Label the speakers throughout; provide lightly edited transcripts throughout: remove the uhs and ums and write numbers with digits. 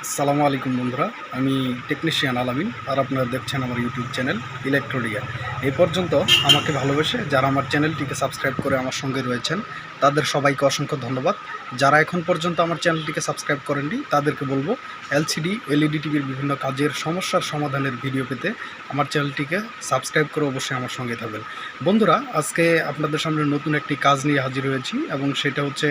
Speaker 1: আসসালামু আলাইকুম বন্ধুরা, আমি টেকনিশিয়ান al-amiN আর আপনারা দেখছেন আমার ইউটিউব চ্যানেল Electrodea। এই পর্যন্ত আমাকে ভালোবেসে যারা আমার চ্যানেলটিকে সাবস্ক্রাইব করে আমার সঙ্গে রয়েছেন তাদের সবাইকে অসংখ্য ধন্যবাদ। যারা এখন পর্যন্ত আমার চ্যানেলটিকে সাবস্ক্রাইব করেননি তাদেরকে বলবো এলসিডি এলইডি টিভির বিভিন্ন কাজের সমস্যার সমাধানের ভিডিও পেতে আমার চ্যানেলটিকে সাবস্ক্রাইব করে অবশ্যই আমার সঙ্গে থাকবেন। বন্ধুরা, আজকে আপনাদের সামনে নতুন একটি কাজ নিয়ে হাজির হয়েছি এবং সেটা হচ্ছে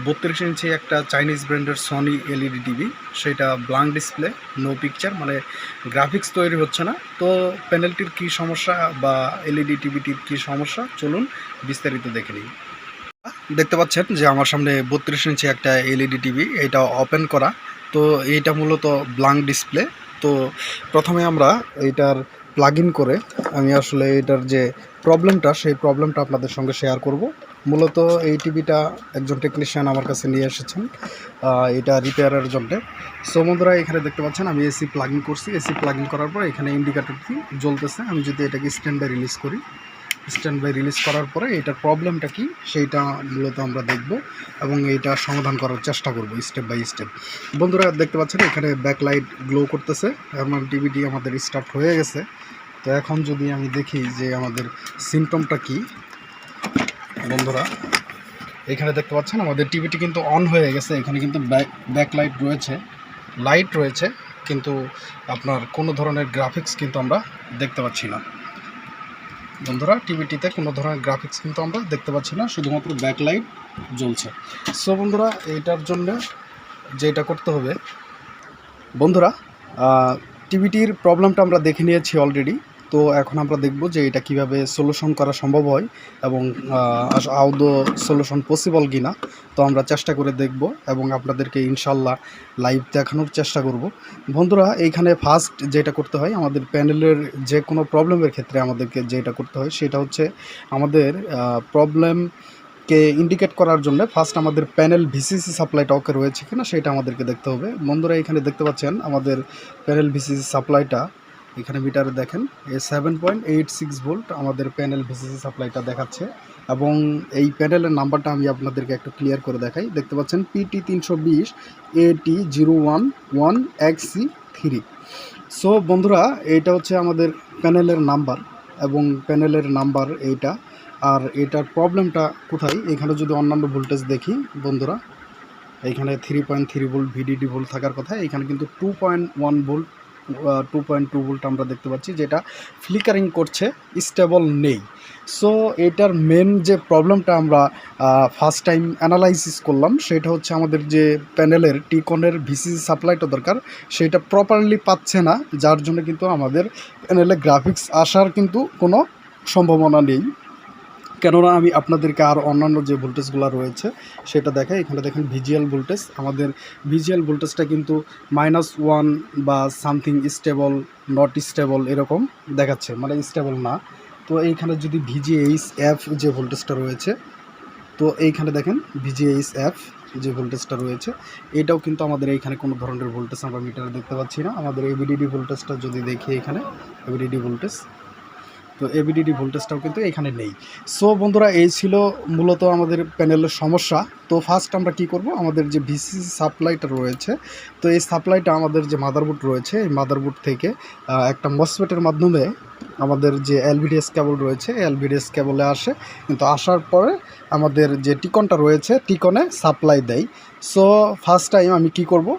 Speaker 1: 32 ইঞ্চি একটা চাইনিজ ব্র্যান্ডের সনি এলইডি টিভি। সেটা ব্ল্যাঙ্ক ডিসপ্লে, নো পিকচার, মানে গ্রাফিক্স তৈরি হচ্ছে না। তো প্যানেলটির কী সমস্যা বা এলইডি টিভিটির কী সমস্যা, চলুন বিস্তারিত দেখে নিই। দেখতে পাচ্ছেন যে আমার সামনে 32 ইঞ্চি একটা এলইডি টিভি, এটা ওপেন করা। তো এইটা মূলত ব্ল্যাঙ্ক ডিসপ্লে। তো প্রথমে আমরা এইটার প্লাগ ইন করে আমি আসলে এটার যে প্রবলেমটা, সেই প্রবলেমটা আপনাদের সঙ্গে শেয়ার করব। মূলত এই টিভিটা একজন টেকনিশিয়ান আমার কাছে নিয়ে এসেছেন এটা রিপেয়ারের জন্যে। সো বন্ধুরা, এখানে দেখতে পাচ্ছেন আমি এসি প্লাগ ইন করছি। এসি প্লাগ ইন করার পর এখানে ইন্ডিকেটরটি জ্বলতেছে। আমি যদি এটাকে স্ট্যান্ড বাই রিলিজ করি, স্ট্যান্ড বাই রিলিজ করার পরে এটার প্রবলেমটা কি সেইটা মূলত আমরা দেখব এবং এইটা সমাধান করার চেষ্টা করব স্টেপ বাই স্টেপ। বন্ধুরা, দেখতে পাচ্ছেন এখানে ব্যাকলাইট গ্লো করতেছে, আমার টিভিটি আমাদের স্টার্ট হয়ে গেছে। তো এখন যদি আমি দেখি যে আমাদের সিমটমটা কি, বন্ধুরা এখানে দেখতে পাচ্ছেন আমাদের টিভিটি কিন্তু অন হয়ে গেছে। এখানে কিন্তু ব্যাকলাইট রয়েছে, লাইট রয়েছে, কিন্তু আপনার কোনো ধরনের গ্রাফিক্স কিন্তু আমরা দেখতে পাচ্ছি না। বন্ধুরা, টিভিটিতে কোনো ধরনের গ্রাফিক্স কিন্তু আমরা দেখতে পাচ্ছি না, শুধুমাত্র ব্যাকলাইট জ্বলছে। সো বন্ধুরা, এইটার জন্য যেটা করতে হবে, বন্ধুরা টিভিটির প্রবলেমটা আমরা দেখে নিয়েছি অলরেডি। তো এখন আমরা দেখব যে এটা কিভাবে সলিউশন করা সম্ভব হয় এবং আদৌ সলিউশন পসিবল কি না। তো আমরা চেষ্টা করে দেখব এবং আপনাদেরকে ইনশাল্লাহ লাইভ দেখানোর চেষ্টা করব। বন্ধুরা, এইখানে ফার্স্ট যেটা করতে হয়, আমাদের প্যানেলের যে কোনো প্রবলেমের ক্ষেত্রে আমাদেরকে যেটা করতে হয় সেটা হচ্ছে আমাদের প্রবলেমকে ইন্ডিকেট করার জন্য ফার্স্ট আমাদের প্যানেল ভিসিসি সাপ্লাইটা ওকে রয়েছে কিনা সেটা আমাদেরকে দেখতে হবে। বন্ধুরা, এখানে দেখতে পাচ্ছেন আমাদের প্যানেল ভিসিসি সাপ্লাইটা, এখানে মিটারে দেখেন 7.86 ভোল্ট আমাদের প্যানেল ভিসিসি সাপ্লাইটা দেখাচ্ছে। এবং এই প্যানেলের নাম্বারটা আমি আপনাদেরকে একটু ক্লিয়ার করে দেখাই। দেখতে পাচ্ছেন PT 320 AT011XC3। সো বন্ধুরা, এইটা হচ্ছে আমাদের প্যানেলের নাম্বার এবং প্যানেলের নাম্বার এইটা। আর এটার প্রবলেমটা কোথায়, এখানে যদি অন্যান্য ভোল্টেজ দেখি বন্ধুরা, এইখানে 3.3 ভোল্ট ভিডিডি ভোল্ট থাকার কথা, এখানে কিন্তু 2.1 ভোল্ট 2.2 ভোল্ট আমরা দেখতে পাচ্ছি, যেটা ফ্লিকারিং করছে, স্টেবল নেই। সো এটার মেন যে প্রবলেমটা আমরা ফার্স্ট টাইম অ্যানালাইসিস করলাম সেটা হচ্ছে আমাদের যে প্যানেলের TCON-এর ভিসিসি সাপ্লাইটা দরকার সেটা প্রপারলি পাচ্ছে না, যার জন্য কিন্তু আমাদের প্যানেলে গ্রাফিক্স আসার কিন্তু কোনো সম্ভাবনা নেই। কেননা আমি আপনাদেরকে আর অন্যান্য যে ভোল্টেজগুলো রয়েছে সেটা দেখাই। এখানে দেখেন ভিজিএল ভোল্টেজ, আমাদের ভিজিএল ভোল্টেজটা কিন্তু -1 বা সামথিং স্টেবল, নট স্টেবল এরকম দেখাচ্ছে, মানে স্টেবল না। তো এইখানে যদি VGHF যে ভোল্টেজটা রয়েছে, তো এইখানে দেখেন VGHF যে ভোল্টেজটা রয়েছে এটাও কিন্তু আমাদের এইখানে কোনো ধরনের ভোল্টেজ আমরা মিটারে দেখতে পাচ্ছি না। আমাদের ABDD ভোল্টেজটা যদি দেখি, এখানে ABDD ভোল্টেজ, তো এবিডিডি ভোল্টেজটাও কিন্তু এখানে নেই। সো বন্ধুরা, এই ছিল মূলত আমাদের প্যানেলের সমস্যা। তো ফার্স্ট আমরা কি করব, আমাদের যে ভিসিসি সাপ্লাইটা রয়েছে, তো এই সাপ্লাইটা আমাদের যে মাদারবোর্ড রয়েছে, এই মাদারবোর্ড থেকে একটা মসফেটের মাধ্যমে আমাদের যে LVDS কেবল রয়েছে LVDS কেবলে আসে, কিন্তু আসার পরে আমাদের যে TCON-টা রয়েছে TCON-এ সাপ্লাই দেয়। সো ফার্স্ট টাইম আমি কি করব,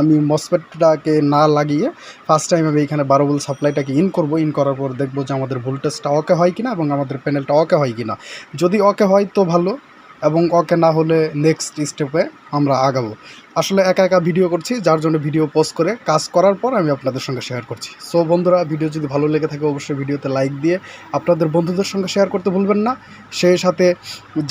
Speaker 1: আমি মসফেটটাকে না লাগিয়ে ফার্স্ট টাইম আমি এখানে 12 ভোল্ট সাপ্লাইটাকে ইন করব। ইন করার পর দেখব যে আমাদের ভোল্টেজটা ওকে হয় কিনা এবং আমাদের প্যানেলটা ওকে হয় কিনা। যদি ওকে হয় তো ভালো, এবং ওকে না হলে নেক্সট স্টেপে আমরা আগাবো। আসলে একা একা ভিডিও করছি, যার জন্য ভিডিও পোস্ট করে কাজ করার পর আমি আপনাদের সঙ্গে শেয়ার করছি। সো বন্ধুরা, ভিডিও যদি ভালো লেগে থাকে অবশ্যই ভিডিওতে লাইক দিয়ে আপনাদের বন্ধুদের সঙ্গে শেয়ার করতে ভুলবেন না। সেই সাথে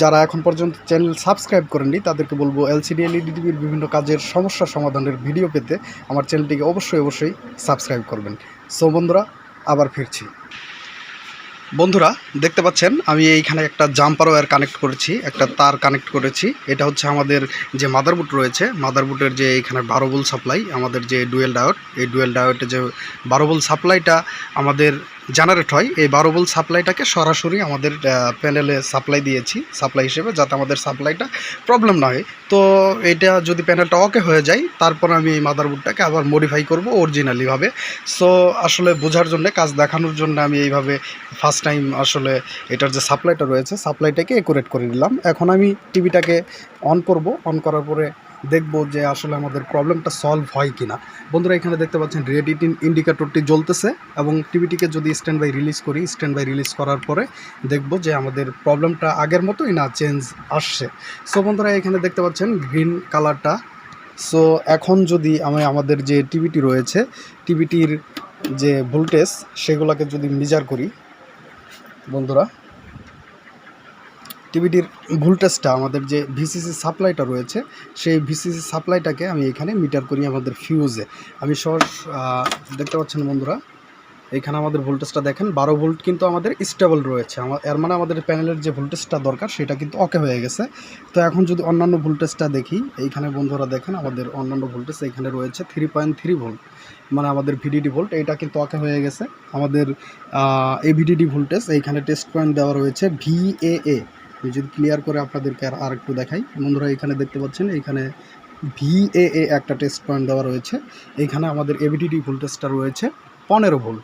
Speaker 1: যারা এখন পর্যন্ত চ্যানেল সাবস্ক্রাইব করেননি তাদেরকে বলবো এলসিডি এলইডি টিভির বিভিন্ন কাজের সমস্যা সমাধানের ভিডিও পেতে আমার চ্যানেলটিকে অবশ্যই সাবস্ক্রাইব করবেন। সো বন্ধুরা, আবার ফিরছি। বন্ধুরা, দেখতে পাচ্ছেন আমি এইখানে একটা জাম্পার ওয়্যার কানেক্ট করেছি, একটা তার কানেক্ট করেছি। এটা হচ্ছে আমাদের যে মাদারবোর্ড রয়েছে, মাদারবোর্ডের যে এখানে 12 ভোল্ট সাপ্লাই, আমাদের যে ডুয়েল ডায়োড, এই ডুয়েল ডায়োডে যে 12 ভোল্ট সাপ্লাইটা আমাদের জেনারেট হয়, এই 12 ভোল্ট সাপ্লাইটাকে সরাসরি আমাদের প্যানেলে সাপ্লাই দিয়েছি সাপ্লাই হিসেবে, যাতে আমাদের সাপ্লাইটা প্রবলেম না হয়। তো এটা যদি প্যানেলটা ওকে হয়ে যায়, তারপর আমি এই মাদারবোর্ডটাকে আবার মডিফাই করব অরিজিনালিভাবে। সো আসলে বোঝার জন্য, কাজ দেখানোর জন্য আমি এইভাবে ফার্স্ট টাইম আসলে এটার যে সাপ্লাইটা রয়েছে সাপ্লাইটাকে একুরেট করে দিলাম। এখন আমি টিভিটাকে অন করব, অন করার পরে দেখব যে আসলে আমাদের প্রবলেমটা সলভ হয় কি না। বন্ধুরা এখানে দেখতে পাচ্ছেন রেড ইন্ডিকেটরটি জ্বলতেছে, এবং টিভিটিকে যদি স্ট্যান্ড বাই রিলিজ করি, স্ট্যান্ড বাই রিলিজ করার পরে দেখব যে আমাদের প্রবলেমটা আগের মতোই না চেঞ্জ আসছে। সো বন্ধুরা এখানে দেখতে পাচ্ছেন গ্রিন কালারটা। সো এখন যদি আমি আমাদের যে টিভিটি রয়েছে, টিভিটির যে ভোল্টেজ সেগুলোকে যদি মেজার করি, বন্ধুরা টিভিটির ভোল্টেজটা, আমাদের যে ভিসিসি সাপ্লাইটা রয়েছে সেই ভিসিসি সাপ্লাইটাকে আমি এখানে মিটার করি আমাদের ফিউজে। আমি দেখতে পাচ্ছেন বন্ধুরা, এখানে আমাদের ভোল্টেজটা দেখেন 12 ভোল্ট কিন্তু আমাদের স্টেবল রয়েছে। এর মানে আমাদের প্যানেলের যে ভোল্টেজটা দরকার সেটা কিন্তু ওকে হয়ে গেছে। তো এখন যদি অন্যান্য ভোল্টেজটা দেখি, এইখানে বন্ধুরা দেখেন আমাদের অন্যান্য ভোল্টেজ এখানে রয়েছে 3.3 ভোল্ট, মানে আমাদের ভিডিডি ভোল্ট, এইটা কিন্তু ওকে হয়ে গেছে। আমাদের এই ভিডিডি ভোল্টেজ এইখানে টেস্ট পয়েন্ট দেওয়া রয়েছে VAA। আমি যদি ক্লিয়ার করে আপনাদেরকে আর একটু দেখাই, বন্ধুরা এখানে দেখতে পাচ্ছেন এইখানে VAA একটা টেস্ট পয়েন্ট দেওয়া রয়েছে। এইখানে আমাদের এভিডিডি ভোল্টেজটা রয়েছে 15 ভোল্ট,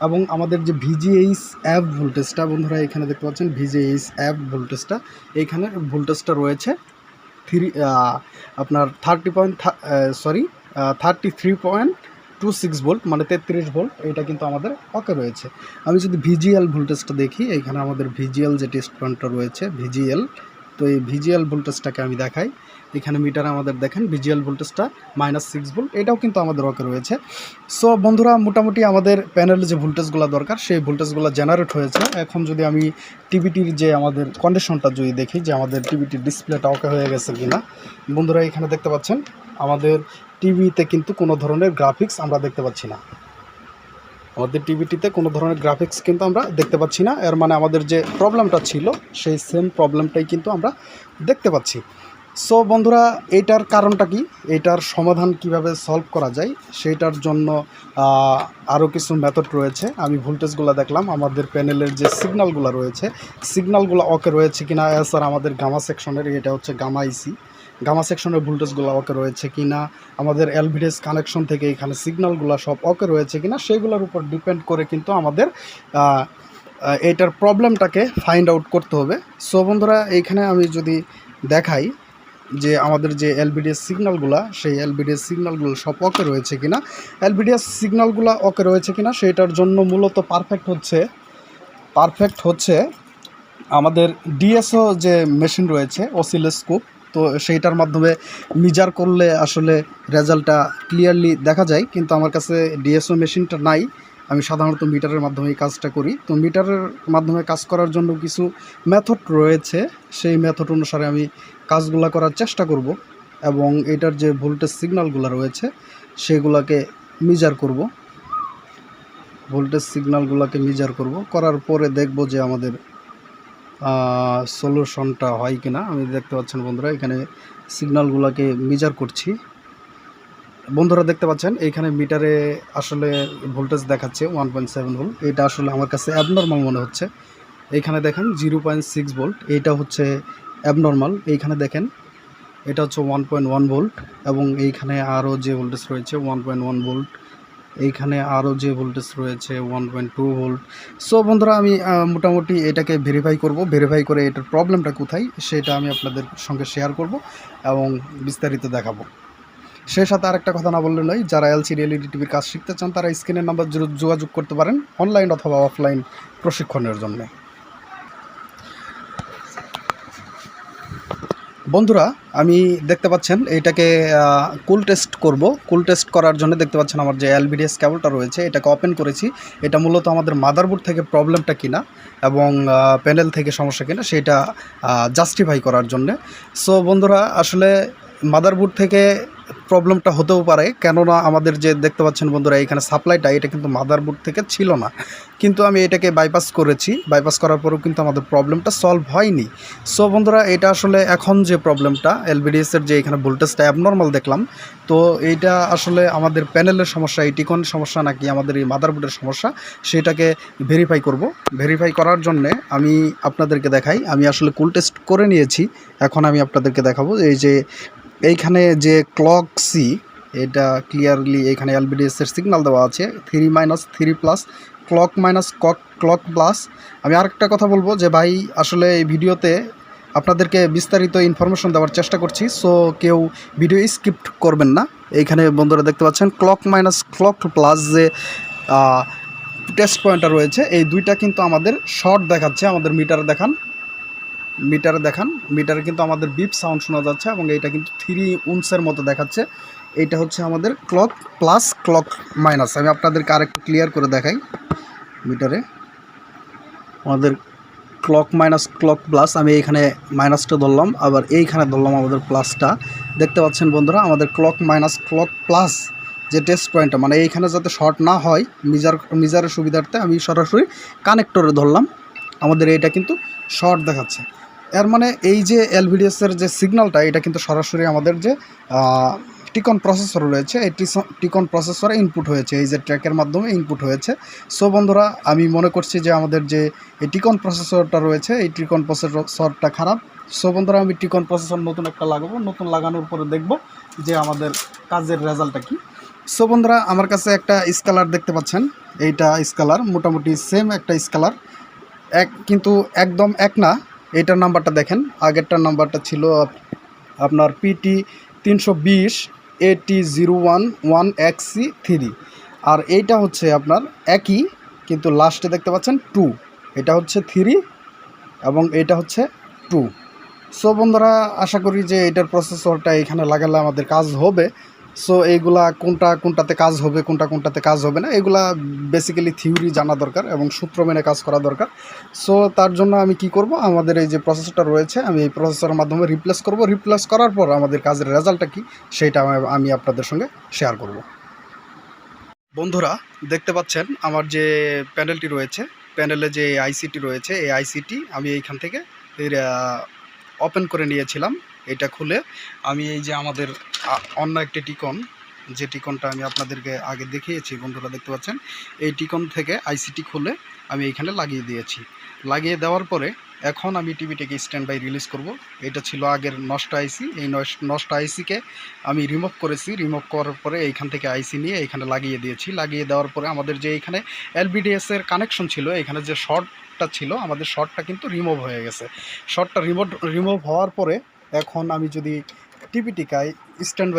Speaker 1: এবং আমাদের যে VGH অ্যাপ ভোল্টেজটা, বন্ধুরা এখানে দেখতে পাচ্ছেন VGH অ্যাপ ভোল্টেজটা, এইখানে ভোল্টেজটা রয়েছে আপনার 33.26 ভোল্ট, মানে 33 ভোল্ট। এটা কিন্তু আমাদের ওকে রয়েছে। আমি যদি VGL ভোল্টেজটা দেখি, এইখানে আমাদের VGL যে টেস্ট পয়েন্টটা রয়েছে VGL, তো এই VGL ভোল্টেজটাকে আমি দেখাই। এখানে মিটারে আমাদের দেখেন VGL ভোল্টেজটা -6 ভোল্ট, এটাও কিন্তু আমাদের ওকে রয়েছে। সো বন্ধুরা মোটামুটি আমাদের প্যানেলে যে ভোল্টেজগুলো দরকার সেই ভোল্টেজগুলো জেনারেট হয়েছে। এখন যদি আমি টিভিটির যে আমাদের কন্ডিশনটা যদি দেখি, যে আমাদের টিভিটির ডিসপ্লেটা ওকে হয়ে গেছে কিনা, বন্ধুরা এখানে দেখতে পাচ্ছেন আমাদের টিভিতে কিন্তু কোনো ধরনের গ্রাফিক্স আমরা দেখতে পাচ্ছি না। আমাদের টিভিটিতে কোনো ধরনের গ্রাফিক্স কিন্তু আমরা দেখতে পাচ্ছি না। এর মানে আমাদের যে প্রবলেমটা ছিল সেই সেম প্রবলেমটাই কিন্তু আমরা দেখতে পাচ্ছি। সো বন্ধুরা এইটার কারণটা কি, এইটার সমাধান কিভাবে সলভ করা যায় সেইটার জন্য আরও কিছু মেথড রয়েছে। আমি ভোল্টেজগুলো দেখলাম, আমাদের প্যানেলের যে সিগন্যালগুলো রয়েছে সিগন্যালগুলো ওকে রয়েছে কিনা, স্যার আমাদের গামা সেকশনের, এটা হচ্ছে গামা আইসি, গামা সেকশনের ভোল্টেজগুলো ওকে রয়েছে কিনা, আমাদের এলভিডিএস কানেকশন থেকে এখানে সিগন্যালগুলো সব ওকে রয়েছে কিনা, সেইগুলোর উপর ডিপেন্ড করে কিন্তু আমাদের এইটার প্রবলেমটাকে ফাইন্ড আউট করতে হবে। সো বন্ধুরা এইখানে আমি যদি দেখাই যে আমাদের যে এলভিডিএস সিগন্যালগুলো, সেই এলভিডিএস সিগন্যালগুলো সব ওকে রয়েছে কিনা, এলভিডিএস সিগন্যালগুলো ওকে রয়েছে কিনা সেইটার জন্য মূলত পারফেক্ট হচ্ছে আমাদের ডিএসও যে মেশিন রয়েছে অসিলোস্কোপ, তো সেইটার মাধ্যমে মেজার করলে আসলে রেজাল্টটা ক্লিয়ারলি দেখা যায়। কিন্তু আমার কাছে ডিএসও মেশিনটা নাই, আমি সাধারণত মিটারের মাধ্যমে এই কাজটা করি। তো মিটারের মাধ্যমে কাজ করার জন্য কিছু মেথড রয়েছে, সেই মেথড অনুসারে আমি কাজগুলো করার চেষ্টা করব, এবং এটার যে ভোল্টেজ সিগন্যালগুলো রয়েছে সেগুলোকে মেজার করব, ভোল্টেজ সিগন্যালগুলোকে মেজার করব, করার পরে দেখব যে আমাদের সলিউশনটা হয় কিনা। আমি দেখতে পাচ্ছেন বন্ধুরা এখানে সিগন্যালগুলোকে মেজার করছি। বন্ধুরা দেখতে পাচ্ছেন এইখানে মিটারে আসলে ভোল্টেজ দেখাচ্ছে 1.7 ভোল্ট, এটা আসলে আমার কাছে অ্যাবনর্মাল মনে হচ্ছে। এইখানে দেখেন 0.6 ভোল্ট, এইটা হচ্ছে অ্যাবনর্মাল। এইখানে দেখেন এটা হচ্ছে 1.1 ভোল্ট, এবং এইখানে আরও যে ভোল্টেজ রয়েছে 1.1 ভোল্ট, এইখানে আরও যে ভোল্টেজ রয়েছে 1.2 ভোল্ট। সো বন্ধুরা আমি মোটামুটি এটাকে ভেরিফাই করব, ভেরিফাই করে এটার প্রবলেমটা কোথায় সেটা আমি আপনাদের সঙ্গে শেয়ার করব এবং বিস্তারিত দেখাবো। সেই সাথে আরেকটা কথা না বললে নয়, যারা এলসিডি এলইডি টিভির কাজ শিখতে চান তারা স্ক্রিনের নাম্বার যোগাযোগ করতে পারেন অনলাইন অথবা অফলাইন প্রশিক্ষণের জন্য। বন্ধুরা আমি দেখতে পাচ্ছেন এইটাকে কুল টেস্ট করব। কুল টেস্ট করার জন্য দেখতে পাচ্ছেন আমার যে এলভিডিএস কেবলটা রয়েছে এটাকে ওপেন করেছি। এটা মূলত আমাদের মাদারবোর্ড থেকে প্রবলেমটা কিনা এবং প্যানেল থেকে সমস্যা কিনা সেটা জাস্টিফাই করার জন্য। সো বন্ধুরা আসলে মাদারবোর্ড থেকে প্রবলেমটা হতেও পারে, কেননা আমাদের যে দেখতে পাচ্ছেন বন্ধুরা এখানে সাপ্লাইটা এটা কিন্তু মাদারবোর্ড থেকে ছিল না, কিন্তু আমি এটাকে বাইপাস করেছি। বাইপাস করার পরেও কিন্তু আমাদের প্রবলেমটা সলভ হয়নি। সো বন্ধুরা এটা আসলে এখন যে প্রবলেমটা এলবিডিএসের যে এখানে ভোল্টেজটা অ্যাবনর্মাল দেখলাম, তো এইটা আসলে আমাদের প্যানেলের সমস্যা, এই টিকন সমস্যা নাকি আমাদের এই মাদারবোর্ডের সমস্যা, সেটাকে ভেরিফাই করব। ভেরিফাই করার জন্যে আমি আপনাদেরকে দেখাই, আমি আসলে কুল টেস্ট করে নিয়েছি। এখন আমি আপনাদেরকে দেখাবো এই যে এইখানে যে ক্লক সি, এটা ক্লিয়ারলি এখানে এলবিডিএসের সিগন্যাল দেওয়া আছে 3 - 3+, ক্লক মাইনাস ক্লক প্লাস। আমি আরেকটা কথা বলবো যে ভাই আসলে এই ভিডিওতে আপনাদেরকে বিস্তারিত ইনফরমেশন দেওয়ার চেষ্টা করছি, সো কেউ ভিডিও স্কিপ করবেন না। এইখানে বন্ধুরা দেখতে পাচ্ছেন ক্লক মাইনাস ক্লক প্লাস যে টেস্ট পয়েন্টটা রয়েছে, এই দুইটা কিন্তু আমাদের শর্ট দেখাচ্ছে। আমাদের মিটারে দেখান, মিটারে কিন্তু আমাদের বিপ সাউন্ড শোনা যাচ্ছে এবং এইটা কিন্তু 3 উনসের মতো দেখাচ্ছে। এইটা হচ্ছে আমাদের ক্লক প্লাস ক্লক মাইনাস। আমি আপনাদেরকে আরেকটু ক্লিয়ার করে দেখাই। মিটারে আমাদের ক্লক মাইনাস ক্লক প্লাস, আমি এইখানে মাইনাসটা ধরলাম, আবার এইখানে ধরলাম আমাদের প্লাসটা। দেখতে পাচ্ছেন বন্ধুরা আমাদের ক্লক মাইনাস ক্লক প্লাস যে টেস্ট পয়েন্টটা, মানে এইখানে যাতে শর্ট না হয় মিজারের সুবিধার্থে আমি সরাসরি কানেক্টরে ধরলাম। আমাদের এইটা কিন্তু শর্ট দেখাচ্ছে। এর মানে এই যে এলভিডিএসের যে সিগন্যালটা এটা কিন্তু সরাসরি আমাদের যে টিকন প্রসেসর রয়েছে, এই টিকন প্রসেসরে ইনপুট হয়েছে, এই যে ট্র্যাকের মাধ্যমে ইনপুট হয়েছে। সো বন্ধুরা আমি মনে করছি যে আমাদের যে এই টিকন প্রসেসরটা রয়েছে এই টিকন প্রসেসরটা খারাপ। সো বন্ধুরা আমি টিকন প্রসেসর নতুন একটা লাগাবো, নতুন লাগানোর পরে দেখব যে আমাদের কাজের রেজাল্টটা কী। সো বন্ধুরা আমার কাছে একটা স্কেলার দেখতে পাচ্ছেন, এইটা স্কেলার মোটামুটি সেম একটা স্কেলার, কিন্তু একদম এক না। এইটার নাম্বারটা দেখেন, আগেরটার নাম্বারটা ছিল আপনার PT 320 AT011XC3, আর এইটা হচ্ছে আপনার একই, কিন্তু লাস্টে দেখতে পাচ্ছেন 2, এটা হচ্ছে 3 এবং এটা হচ্ছে 2। সো বন্ধুরা আশা করি যে এটার প্রসেসরটা এখানে লাগালে আমাদের কাজ হবে। সো এইগুলা কোনটাতে কাজ হবে, কোনটাতে কাজ হবে না, এগুলা বেসিক্যালি থিওরি জানা দরকার এবং সূত্র মেনে কাজ করা দরকার। সো তার জন্য আমি কি করব, আমাদের এই যে প্রসেসরটা রয়েছে আমি এই প্রসেসরের মাধ্যমে রিপ্লেস করব। রিপ্লেস করার পর আমাদের কাজের রেজাল্টটা কি সেটা আমি আপনাদের সঙ্গে শেয়ার করব। বন্ধুরা দেখতে পাচ্ছেন আমার যে প্যানেলটি রয়েছে, প্যানেলে যে আইসিটি রয়েছে, এই আইসিটি আমি এইখান থেকে ওপেন করে নিয়েছিলাম। এটা খুলে আমি এই যে আমাদের অন্য একটি টিকন, যে টিকনটা আমি আপনাদেরকে আগে দেখিয়েছি বন্ধুরা দেখতে পাচ্ছেন, এই টিকন থেকে আইসিটি খুলে আমি এইখানে লাগিয়ে দিয়েছি। লাগিয়ে দেওয়ার পরে এখন আমি টিভিটাকে স্ট্যান্ড বাই রিলিজ করব। এটা ছিল আগের নষ্ট আইসি, এই নষ্ট আইসিকে আমি রিমুভ করেছি। রিমুভ করার পরে এইখান থেকে আইসি নিয়ে এইখানে লাগিয়ে দিয়েছি। লাগিয়ে দেওয়ার পরে আমাদের যে এইখানে এলবিডিএসের কানেকশন ছিল, এখানে যে শর্টটা ছিল আমাদের শর্টটা কিন্তু রিমুভ হয়ে গেছে। শর্টটা রিমুভ হওয়ার পরে এখন আমি যদি টিভিটিকায় স্ট্যান্ড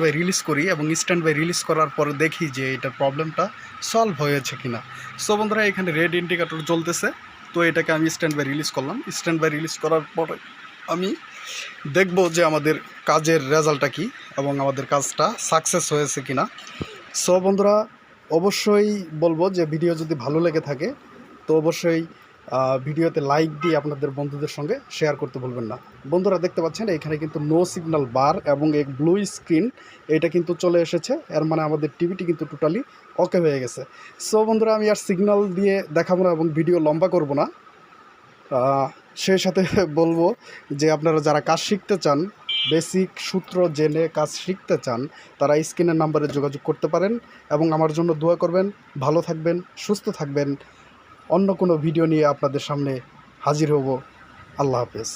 Speaker 1: বাই রিলিজ করি এবং স্ট্যান্ড বাই রিলিজ করার পরে দেখি যে এটার প্রবলেমটা সলভ হয়েছে কিনা। সো বন্ধুরা এখানে রেড ইন্ডিকেটর জ্বলতেছে, তো এটাকে আমি স্ট্যান্ড বাই রিলিজ করলাম। স্ট্যান্ড বাই রিলিজ করার পরে আমি দেখব যে আমাদের কাজের রেজাল্টটা কী এবং আমাদের কাজটা সাকসেস হয়েছে কিনা। সো বন্ধুরা অবশ্যই বলবো যে ভিডিও যদি ভালো লেগে থাকে তো অবশ্যই ভিডিওতে লাইক দিয়ে আপনাদের বন্ধুদের সঙ্গে শেয়ার করতে ভুলবেন না। বন্ধুরা দেখতে পাচ্ছেন এখানে কিন্তু নো সিগন্যাল বার এবং এক ব্লু স্ক্রিন এটা কিন্তু চলে এসেছে, এর মানে আমাদের টিভিটি কিন্তু টোটালি ওকে হয়ে গেছে। সো বন্ধুরা আমি আর সিগন্যাল দিয়ে দেখাবো না এবং ভিডিও লম্বা করব না। সেই সাথে বলবো যে আপনারা যারা কাজ শিখতে চান, বেসিক সূত্র জেনে কাজ শিখতে চান, তারা স্ক্রিনের নাম্বারে যোগাযোগ করতে পারেন এবং আমার জন্য দোয়া করবেন। ভালো থাকবেন, সুস্থ থাকবেন। অন্য কোনো ভিডিও নিয়ে আপনাদের সামনে হাজির হব। আল্লাহ হাফেজ।